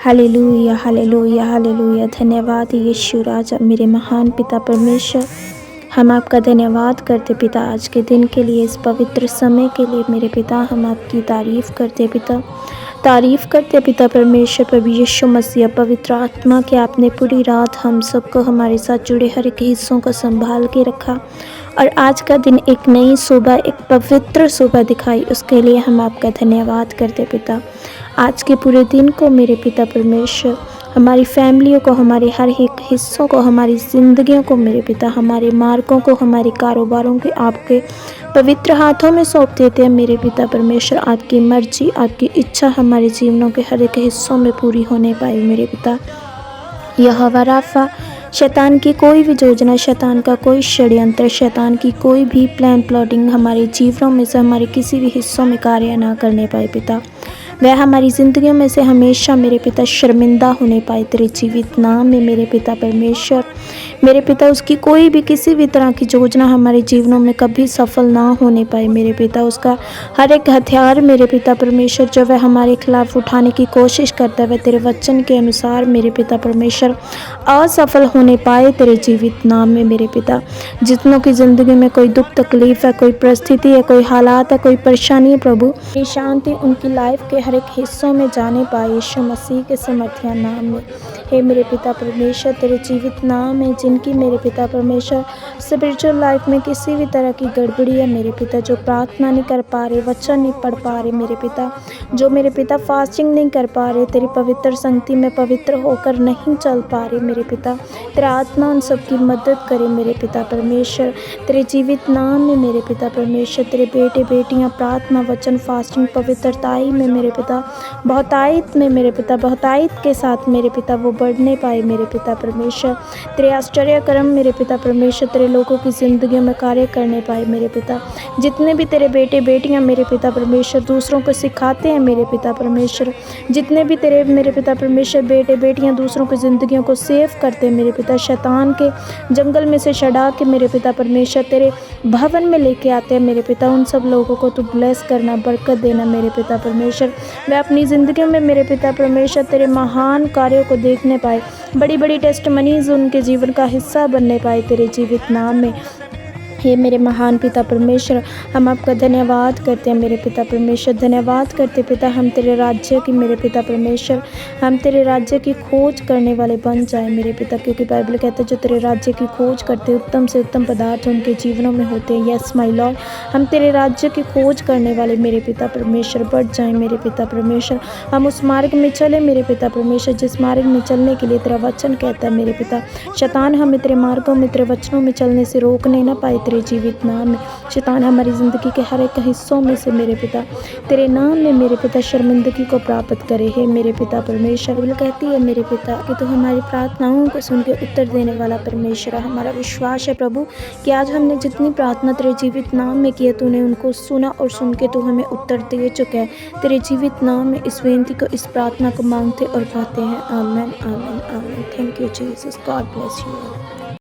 Hallelujah, hallelujah, hallelujah. धन्यवाद यीशु राजा, मेरे महान पिता परमेश्वर। हम आपका धन्यवाद करते पिता, आज के दिन के लिए, इस पवित्र समय के लिए मेरे पिता। हम आपकी तारीफ़ करते पिता, तारीफ़ करते पिता परमेश्वर, प्रभु यीशु मसीह, पवित्र आत्मा के आपने पूरी रात हम सबको, हमारे साथ जुड़े हर एक हिस्सों को संभाल के रखा, और आज का दिन एक नई सुबह, एक पवित्र सुबह दिखाई। उसके लिए हम आपका धन्यवाद करते पिता। आज के पूरे दिन को मेरे पिता परमेश्वर, हमारी फैमिलियों को, हमारे हर एक हिस्सों को, हमारी ज़िंदगियों को मेरे पिता, हमारे मार्गों को, हमारे कारोबारों के आपके पवित्र हाथों में सौंप देते हैं मेरे पिता परमेश्वर। आपकी मर्जी, आपकी इच्छा हमारे जीवनों के हर एक हिस्सों में पूरी होने पाए मेरे पिता। यहोवा राफा, शैतान की कोई भी योजना, शैतान का कोई षड्यंत्र, शैतान की कोई भी प्लान प्लॉटिंग हमारे जीवनों में से, हमारे किसी भी हिस्सों में कार्य ना करने पाए पिता। वह हमारी ज़िंदगियों में से हमेशा मेरे पिता शर्मिंदा होने पाए तेरे जीवित नाम में मेरे पिता परमेश्वर। मेरे पिता, उसकी कोई भी किसी भी तरह की योजना हमारे जीवनों में कभी सफल ना होने पाए मेरे पिता। उसका हर एक हथियार मेरे पिता परमेश्वर जो वह हमारे खिलाफ उठाने की कोशिश करता है, वह तेरे वचन के अनुसार मेरे पिता परमेश्वर असफल होने पाए तेरे जीवित नाम में मेरे पिता। जितनों की ज़िंदगी में कोई दुख तकलीफ़ है, कोई परिस्थिति है, कोई हालात है, कोई परेशानी है प्रभु, ये शांति उनकी लाइफ के हर एक हिस्सों में जाने पाए यीशु मसीह के समर्थ्य नाम में। हे मेरे पिता परमेश्वर, तेरे जीवित नाम में जिनकी मेरे पिता परमेश्वर स्पिरिचुअल लाइफ में किसी भी तरह की गड़बड़ी है मेरे पिता, जो प्रार्थना नहीं कर पा रहे, वचन नहीं पढ़ पा रहे मेरे पिता, जो मेरे पिता फास्टिंग नहीं कर पा रहे, तेरी पवित्र संगति में पवित्र होकर नहीं चल पा रहे मेरे पिता, तेरा आत्मा उन सबकी मदद करे मेरे पिता परमेश्वर। तेरे जीवित नाम में मेरे पिता परमेश्वर, तेरे बेटे बेटियां प्रार्थना, वचन, फास्टिंग, पवित्रताई में मेरे पिता, बहुतायत में मेरे पिता, बहुतायत के साथ मेरे पिता वो बढ़ने पाए मेरे पिता परमेश्वर। तेरे आश्चर्य कर्म मेरे पिता परमेश्वर तेरे लोगों की ज़िंदगियों में कार्य करने पाए मेरे पिता। जितने भी तेरे बेटे बेटियां मेरे पिता परमेश्वर दूसरों को सिखाते हैं मेरे पिता परमेश्वर, जितने भी तेरे मेरे पिता परमेश्वर बेटे बेटियां दूसरों की ज़िंदगियों को सेव करते हैं मेरे पिता, शैतान के जंगल में से छड़ा के मेरे पिता परमेश्वर तेरे भवन में लेके आते हैं मेरे पिता, उन सब लोगों को तू ब्लेस करना, बरकत देना मेरे पिता परमेश्वर। वे अपनी ज़िंदगी में मेरे पिता परमेश्वर तेरे महान कार्यों को देखने पाए, बड़ी बड़ी टेस्टमनीज उनके जीवन का हिस्सा बनने पाए तेरे जीवित नाम में। हे मेरे महान पिता परमेश्वर, हम आपका धन्यवाद करते हैं मेरे पिता परमेश्वर, धन्यवाद करते पिता। हम तेरे राज्य की मेरे पिता परमेश्वर, हम तेरे राज्य की खोज करने वाले बन जाए मेरे पिता, क्योंकि बाइबल कहता है जो तेरे राज्य की खोज करते उत्तम से उत्तम पदार्थ उनके जीवनों में होते हैं। यस माय लॉर्ड, हम तेरे राज्य की खोज करने वाले मेरे पिता परमेश्वर बढ़ जाएँ मेरे पिता परमेश्वर। हम उस मार्ग में चले मेरे पिता परमेश्वर जिस मार्ग में चलने के लिए तेरा वचन कहता है मेरे पिता। शैतान हमें तेरे मार्गों में, तेरे वचनों में चलने से रोकने न पाए तेरे जीवित नाम में। शैतान हमारी ज़िंदगी के हर एक हिस्सों में से मेरे पिता तेरे नाम में मेरे पिता शर्मिंदगी को प्राप्त करे। है मेरे पिता परमेश्वर, बाइबल कहती है मेरे पिता कि तू हमारी प्रार्थनाओं को सुन के उत्तर देने वाला परमेश्वर है। हमारा विश्वास है प्रभु कि आज हमने जितनी प्रार्थना तेरे जीवित नाम में की है, तूने उनको सुना और सुन के तू हमें उत्तर दे चुका है। तेरे जीवित नाम में इस बेनती को, इस प्रार्थना को मांगते और पाते हैं। आमीन, आमीन, आमीन। Thank you Jesus, God bless you.